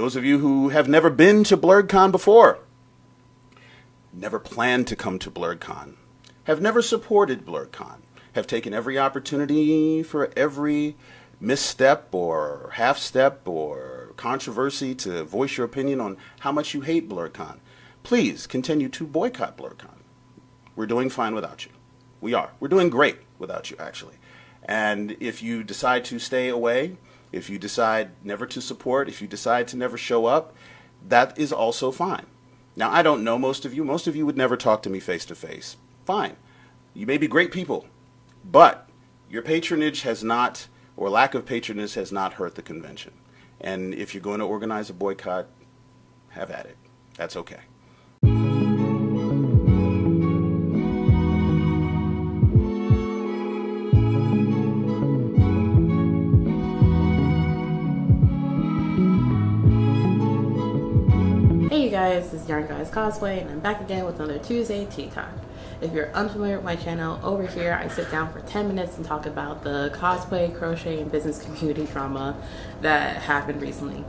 those of you who have never been to BlerDCon before, never planned to come to BlerDCon, have never supported BlerDCon, have taken every opportunity for every misstep or half step or controversy to voice your opinion on how much you hate BlerDCon, please continue to boycott BlerDCon. We're doing fine without you. We are. We're doing great without you, actually. And if you decide to stay away, if you decide never to support, if you decide to never show up, that is also fine. Now, I don't know most of you. Most of you would never talk to me face to face. Fine. You may be great people, but your patronage has not, or lack of patronage has not hurt the convention. And if you're going to organize a boycott, have at it. That's okay. Hey you guys, this is Yarn Guys Cosplay, and I'm back again with another Tuesday Tea Talk. If you're unfamiliar with my channel, over here I sit down for 10 minutes and talk about the cosplay, crochet, and business community drama that happened recently.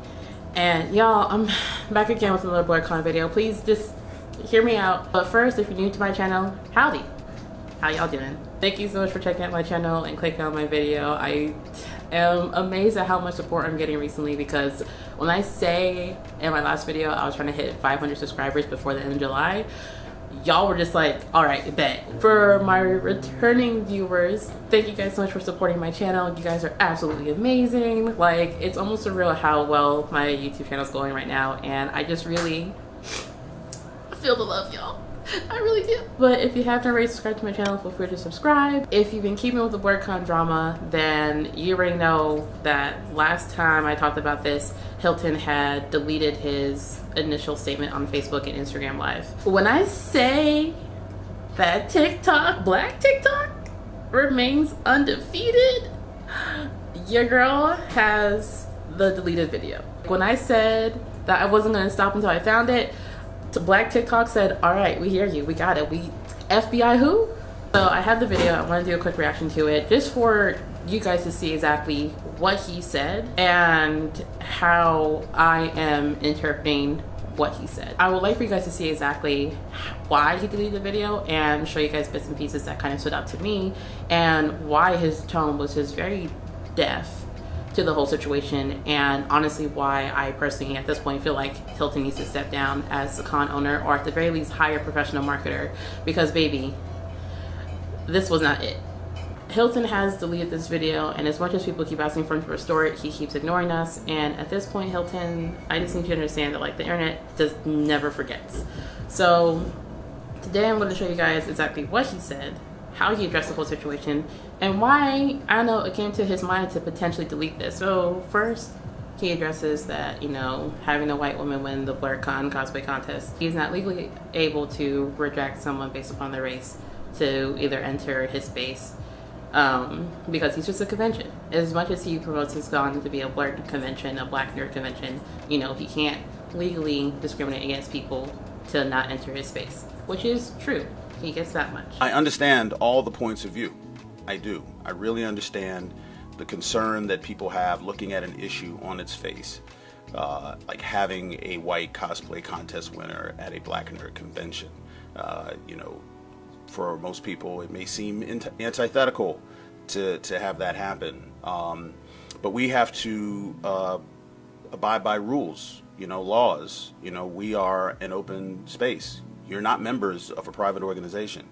And y'all, I'm back again with another BlerDCon video. Please just hear me out. But first, if you're new to my channel, howdy. How y'all doing? Thank you so much for checking out my channel and clicking on my video. I am amazed at how much support I'm getting recently, because when I say in my last video I was trying to hit 500 subscribers before the end of July, y'all were just like, all right, bet. For my returning viewers, thank you guys so much for supporting my channel. You guys are absolutely amazing. Like, it's almost surreal how well my YouTube channel is going right now, and I just really feel the love, y'all. I really do. But if you haven't already subscribed to my channel, feel free to subscribe. If you've been keeping with the BlerDCon drama, then you already know that last time I talked about this, Hilton had deleted his initial statement on Facebook and Instagram Live. When I say that TikTok, Black TikTok, remains undefeated, your girl has the deleted video. When I said that I wasn't going to stop until I found it, Black TikTok said, all right, we hear you, we got it, we FBI who? So I have the video. I want to do a quick reaction to it just for you guys to see exactly what he said and how I am interpreting what he said. I would like for you guys to see exactly why he deleted the video and show you guys bits and pieces that kind of stood out to me, and why his tone was just very deaf to the whole situation, and honestly why I personally at this point feel like Hilton needs to step down as the con owner, or at the very least hire a professional marketer, because baby, this was not it. Hilton has deleted this video, and as much as people keep asking for him to restore it, he keeps ignoring us. And at this point, Hilton, I just need you to understand that like the internet just never forgets. So today I'm going to show you guys exactly what he said, how he addressed the whole situation, and why, I don't know, it came to his mind to potentially delete this. So first, he addresses that, you know, having a white woman win the BlerDCon cosplay contest, he's not legally able to reject someone based upon their race to either enter his space, because he's just a convention. As much as he promotes his con to be a blerd convention, a black nerd convention, you know, he can't legally discriminate against people to not enter his space, which is true. He gets that much. I understand all the points of view. I do. I really understand the concern that people have looking at an issue on its face, like having a white cosplay contest winner at a black nerd convention. You know, for most people it may seem antithetical to have that happen, but we have to abide by rules, you know, laws. You know, we are an open space. You're not members of a private organization.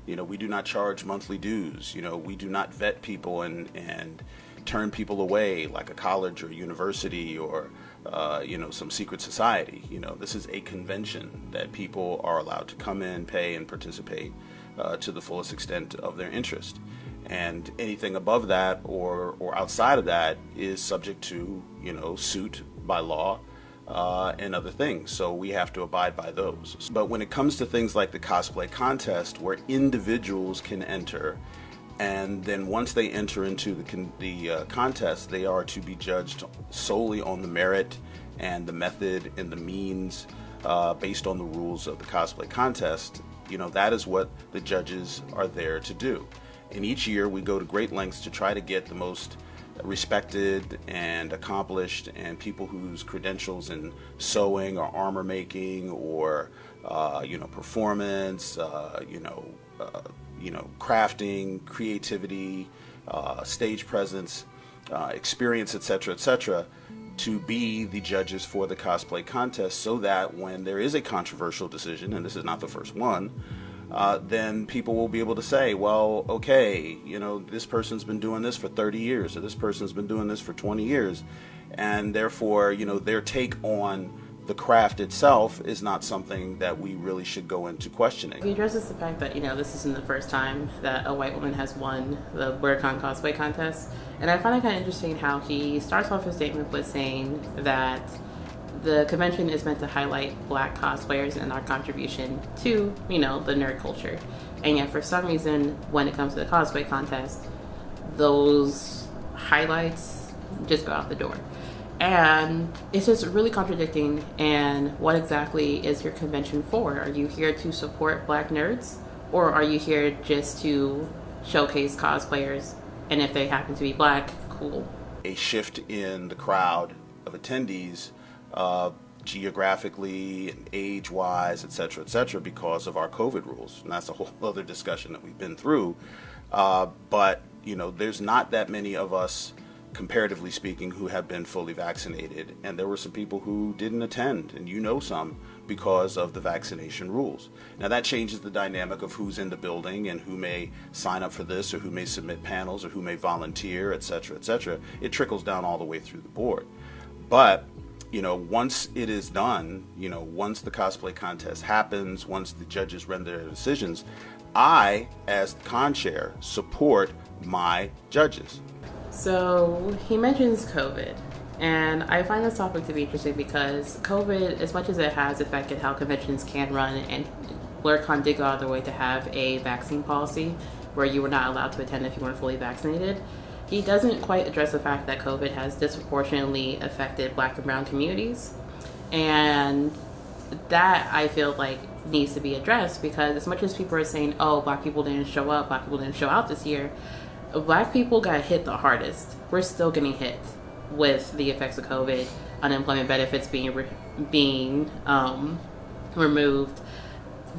You know, we do not charge monthly dues. You know, we do not vet people and turn people away like a college or university or, you know, some secret society. You know, this is a convention that people are allowed to come in, pay, and participate to the fullest extent of their interest. And anything above that or outside of that is subject to, you know, suit by law and other things. So we have to abide by those. But when it comes to things like the cosplay contest, where individuals can enter, and then once they enter into the contest, they are to be judged solely on the merit and the method and the means based on the rules of the cosplay contest. You know, that is what the judges are there to do. And each year we go to great lengths to try to get the most respected and accomplished, and people whose credentials in sewing or armor making or performance, crafting, creativity, stage presence, experience, etc., to be the judges for the cosplay contest, so that when there is a controversial decision, and this is not the first one, then people will be able to say, well, okay, this person's been doing this for 30 years, or this person's been doing this for 20 years, and therefore, their take on the craft itself is not something that we really should go into questioning. He addresses the fact that, this isn't the first time that a white woman has won the BlerDCon cosplay contest. And I find it kind of interesting how he starts off his statement with saying that the convention is meant to highlight Black cosplayers and our contribution to, the nerd culture. And yet for some reason, when it comes to the cosplay contest, those highlights just go out the door. And it's just really contradicting. And what exactly is your convention for? Are you here to support Black nerds? Or are you here just to showcase cosplayers? And if they happen to be Black, cool. A shift in the crowd of attendees, geographically and age-wise, etc., because of our COVID rules. And that's a whole other discussion that we've been through. But, there's not that many of us, comparatively speaking, who have been fully vaccinated, and there were some people who didn't attend, and some, because of the vaccination rules. Now that changes the dynamic of who's in the building and who may sign up for this, or who may submit panels, or who may volunteer, etc. It trickles down all the way through the board. But once it is done, once the cosplay contest happens, once the judges render their decisions, I, as the con chair, support my judges. So he mentions COVID, and I find this topic to be interesting because COVID, as much as it has affected how conventions can run, and BlerDCon did go out of their way to have a vaccine policy where you were not allowed to attend if you weren't fully vaccinated, he doesn't quite address the fact that COVID has disproportionately affected Black and brown communities. And that, I feel like, needs to be addressed, because as much as people are saying, oh, Black people didn't show up, Black people didn't show out this year, Black people got hit the hardest. We're still getting hit with the effects of COVID, unemployment benefits being removed,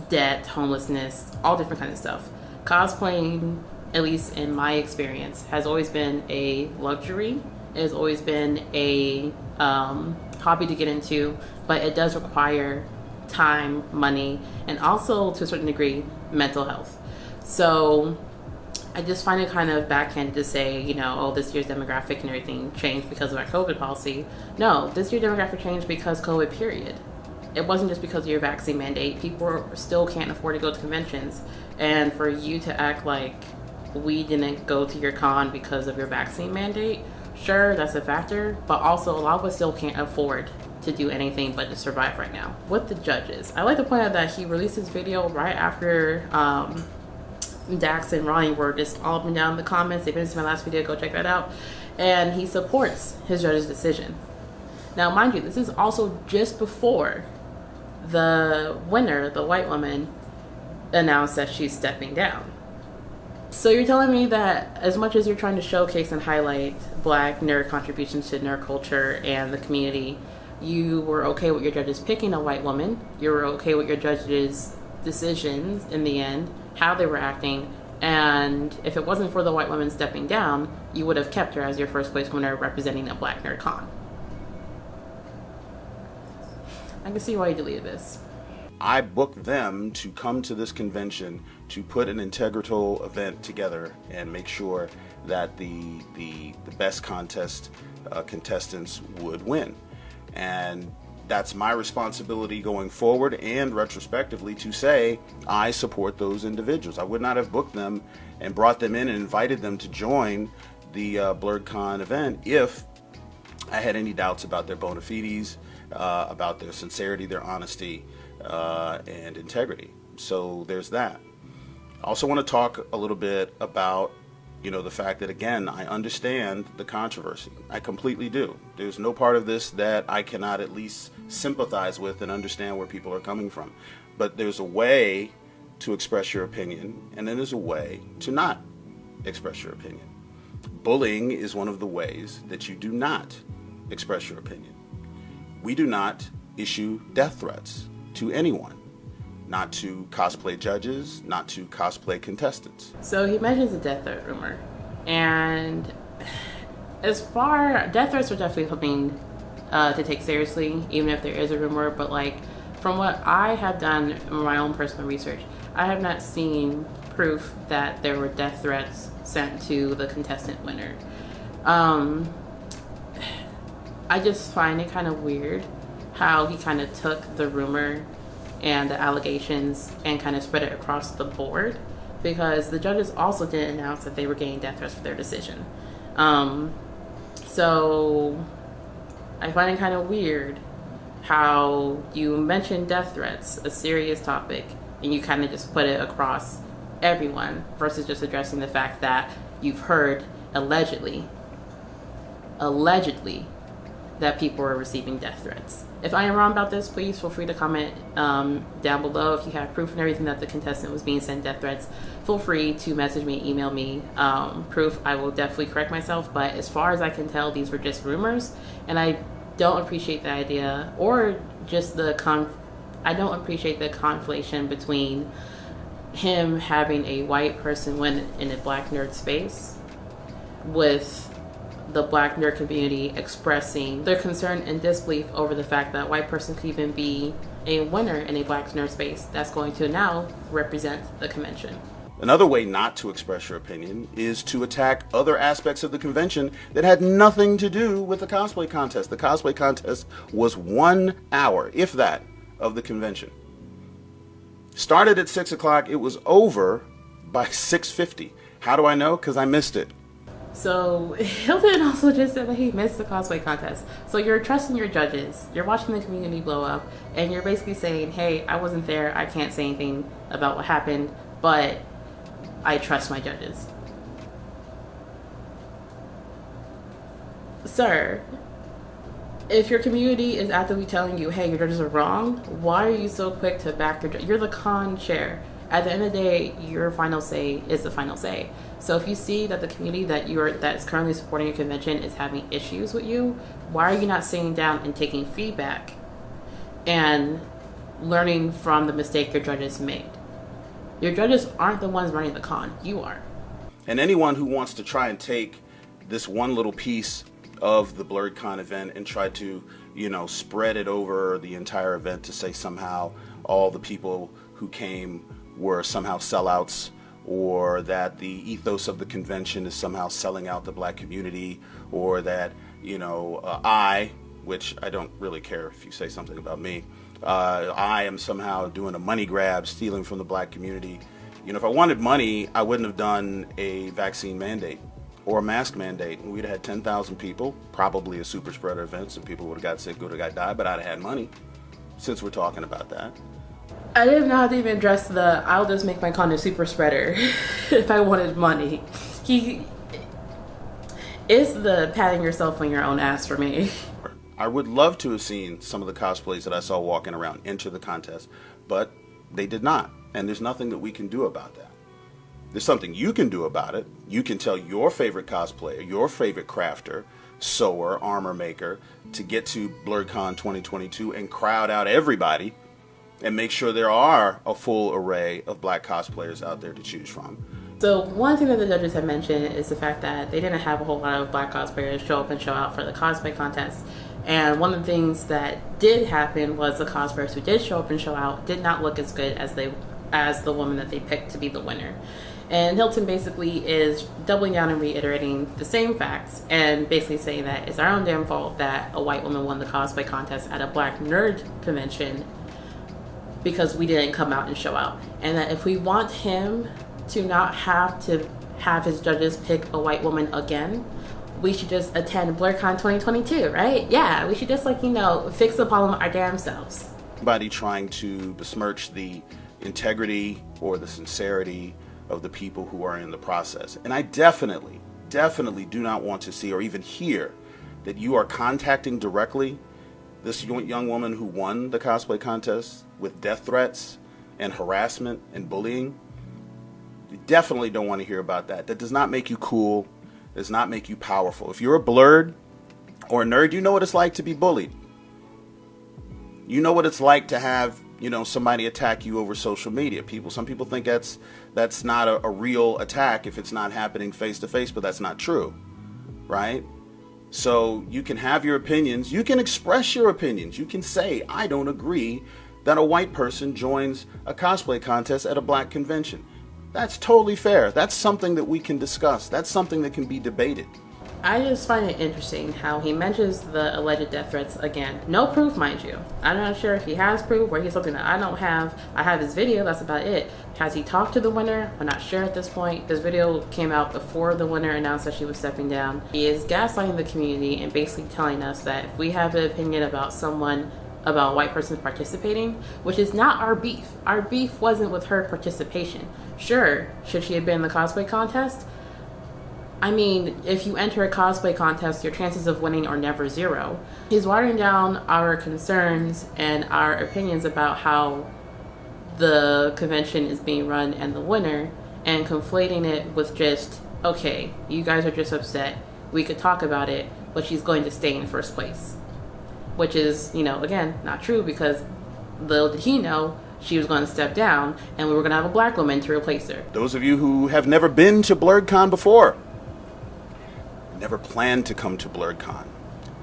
debt, homelessness, all different kinds of stuff. Cosplaying, at least in my experience, has always been a luxury. It has always been a hobby to get into, but it does require time, money, and also, to a certain degree, mental health. So I just find it kind of backhanded to say, this year's demographic and everything changed because of our COVID policy. No, this year's demographic changed because COVID, period. It wasn't just because of your vaccine mandate. People still can't afford to go to conventions. And for you to act like we didn't go to your con because of your vaccine mandate, sure, that's a factor. But also, a lot of us still can't afford to do anything but to survive right now. With the judges, I like to point out that he released his video right after Dax and Ronnie were just all up and down in the comments. If you didn't see my last video, go check that out. And he supports his judge's decision. Now, mind you, this is also just before the winner, the white woman, announced that she's stepping down. So you're telling me that as much as you're trying to showcase and highlight Black nerd contributions to nerd culture and the community, you were okay with your judges picking a white woman. You were okay with your judges' decisions in the end, how they were acting, and if it wasn't for the white woman stepping down, you would have kept her as your first place winner representing a Black nerd con. I can see why you deleted this. I booked them to come to this convention to put an integral event together and make sure that the best contestants would win. And that's my responsibility going forward and retrospectively to say I support those individuals. I would not have booked them and brought them in and invited them to join the BlerDCon event if I had any doubts about their bona fides, about their sincerity, their honesty, and integrity. So there's that. I also want to talk a little bit about the fact that, again, I understand the controversy. I completely do. There's no part of this that I cannot at least sympathize with and understand where people are coming from. But there's a way to express your opinion, and then there's a way to not express your opinion. Bullying is one of the ways that you do not express your opinion. We do not issue death threats to anyone, not to cosplay judges, not to cosplay contestants. So he mentions a death threat rumor, and death threats are definitely something to take seriously, even if there is a rumor. But like, from what I have done in my own personal research, I have not seen proof that there were death threats sent to the contestant winner. I just find it kind of weird how he kind of took the rumor and the allegations and kind of spread it across the board, because the judges also didn't announce that they were getting death threats for their decision. So I find it kind of weird how you mention death threats, a serious topic, and you kind of just put it across everyone versus just addressing the fact that you've heard allegedly that people are receiving death threats. If I am wrong about this, please feel free to comment down below. If you have proof and everything that the contestant was being sent death threats, feel free to message me, email me proof. I will definitely correct myself, but as far as I can tell, these were just rumors, and I don't appreciate the idea, or just I don't appreciate the conflation between him having a white person win in a black nerd space with the black nerd community expressing their concern and disbelief over the fact that a white person could even be a winner in a black nerd space that's going to now represent the convention. Another way not to express your opinion is to attack other aspects of the convention that had nothing to do with the cosplay contest. The cosplay contest was 1 hour, if that, of the convention. Started at 6 o'clock, it was over by 6:50. How do I know? Because I missed it. So Hilton also just said that he missed the cosplay contest. So you're trusting your judges, you're watching the community blow up, and you're basically saying, hey, I wasn't there, I can't say anything about what happened, but I trust my judges. Sir, if your community is actively telling you, hey, your judges are wrong, why are you so quick to back your judge? You're the con chair. At the end of the day, your final say is the final say. So if you see that the community that's currently supporting your convention is having issues with you, why are you not sitting down and taking feedback and learning from the mistake your judges made? Your judges aren't the ones running the con, you are. And anyone who wants to try and take this one little piece of the BlerDCon event and try to, spread it over the entire event to say somehow all the people who came were somehow sellouts, or that the ethos of the convention is somehow selling out the black community, or that, which I don't really care if you say something about me, I am somehow doing a money grab, stealing from the black community. If I wanted money, I wouldn't have done a vaccine mandate or a mask mandate. We'd have had 10,000 people, probably a super spreader event. Some people would have got sick, would have got died, but I'd have had money, since we're talking about that. I didn't know how to even address the I'll just make my con a super spreader if I wanted money. It's the patting yourself on your own ass for me. I would love to have seen some of the cosplays that I saw walking around enter the contest, but they did not. And there's nothing that we can do about that. There's something you can do about it. You can tell your favorite cosplayer, your favorite crafter, sewer, armor maker to get to BlerDCon 2022 and crowd out everybody and make sure there are a full array of black cosplayers out there to choose from. So one thing that the judges have mentioned is the fact that they didn't have a whole lot of black cosplayers show up and show out for the cosplay contest. And one of the things that did happen was the cosplayers who did show up and show out did not look as good as the woman that they picked to be the winner. And Hilton basically is doubling down and reiterating the same facts and basically saying that it's our own damn fault that a white woman won the cosplay contest at a black nerd convention because we didn't come out and show out. And that if we want him to not have to have his judges pick a white woman again, we should just attend BlerDCon 2022, right? Yeah, we should just fix the problem our damn selves. Anybody trying to besmirch the integrity or the sincerity of the people who are in the process. And I definitely do not want to see or even hear that you are contacting directly this young woman who won the cosplay contest with death threats and harassment and bullying. You definitely don't want to hear about that. That does not make you cool. does not make you powerful. If you're a blerd or a nerd, you know what it's like to be bullied. You know what it's like to have, somebody attack you over social media. Some people think that's not a real attack if it's not happening face to face, but that's not true, right? So you can have your opinions. You can express your opinions. You can say, I don't agree that a white person joins a cosplay contest at a black convention. That's totally fair. That's something that we can discuss. That's something that can be debated. I just find it interesting how he mentions the alleged death threats again. No proof, mind you. I'm not sure if he has proof or he's something that I don't have. I have his video, that's about it. Has he talked to the winner? I'm not sure at this point. This video came out before the winner announced that she was stepping down. He is gaslighting the community and basically telling us that if we have an opinion about a white person participating, which is not our beef. Our beef wasn't with her participation. Sure, should she have been in the cosplay contest? I mean, if you enter a cosplay contest, your chances of winning are never zero. He's watering down our concerns and our opinions about how the convention is being run and the winner, and conflating it with just, okay, you guys are just upset, we could talk about it, but she's going to stay in first place. Which is, again, not true, because little did he know she was going to step down and we were going to have a black woman to replace her. Those of you who have never been to BlerDCon before, never planned to come to BlerDCon,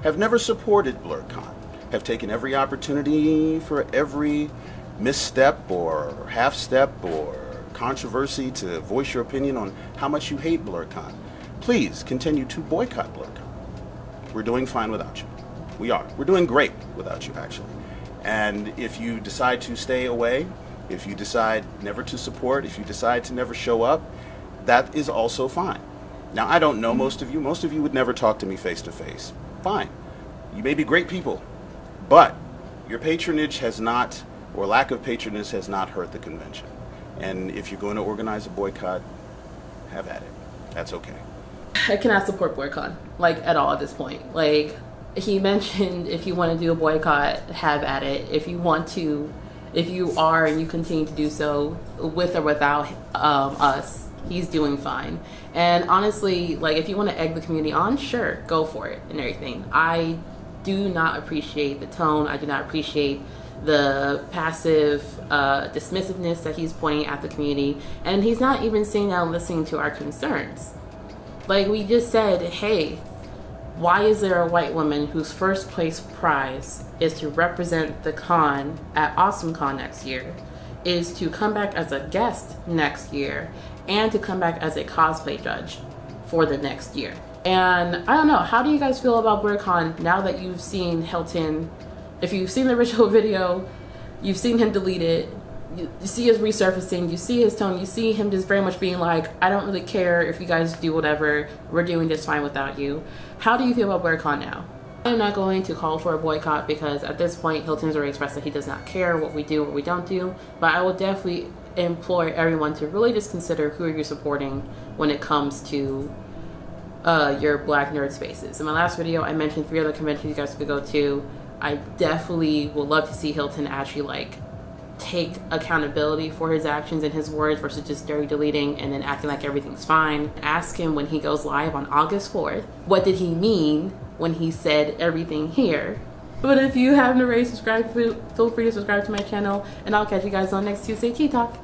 have never supported BlerDCon, have taken every opportunity for every misstep or half step or controversy to voice your opinion on how much you hate BlerDCon, please continue to boycott BlerDCon. We're doing fine without you. We are. We're doing great without you, actually. And if you decide to stay away, if you decide never to support, if you decide to never show up, that is also fine. Now, I don't know most of you. Most of you would never talk to me face to face. Fine. You may be great people, but your patronage has not, or lack of patronage has not hurt the convention. And if you're going to organize a boycott, have at it. That's okay. I cannot support BlerDCon, at all at this point. He mentioned if you want to do a boycott, have at it. If you are and you continue to do so with or without us, he's doing fine. And honestly, if you want to egg the community on, sure, go for it and everything. I do not appreciate the tone. I do not appreciate the passive dismissiveness that he's pointing at the community. And he's not even sitting down listening to our concerns. We just said, hey, why is there a white woman whose first place prize is to represent the con at AwesomeCon next year, is to come back as a guest next year, and to come back as a cosplay judge for the next year? And I don't know, how do you guys feel about BlerDCon now that you've seen Hilton? If you've seen the original video, you've seen him delete it, you see his resurfacing, you see his tone, you see him just very much being like, I don't really care if you guys do whatever, we're doing just fine without you. How do you feel about BlerDCon now? I'm not going to call for a boycott because at this point Hilton's already expressed that he does not care what we do or we don't do, but I will definitely implore everyone to really just consider who you're supporting when it comes to your black nerd spaces. In my last video I mentioned 3 other conventions you guys could go to. I definitely would love to see Hilton actually take accountability for his actions and his words versus just dirty deleting and then acting like everything's fine. Ask him when he goes live on August 4th, what did he mean when he said everything here? But if you haven't already subscribed, feel free to subscribe to my channel, and I'll catch you guys on next Tuesday Tea Talk.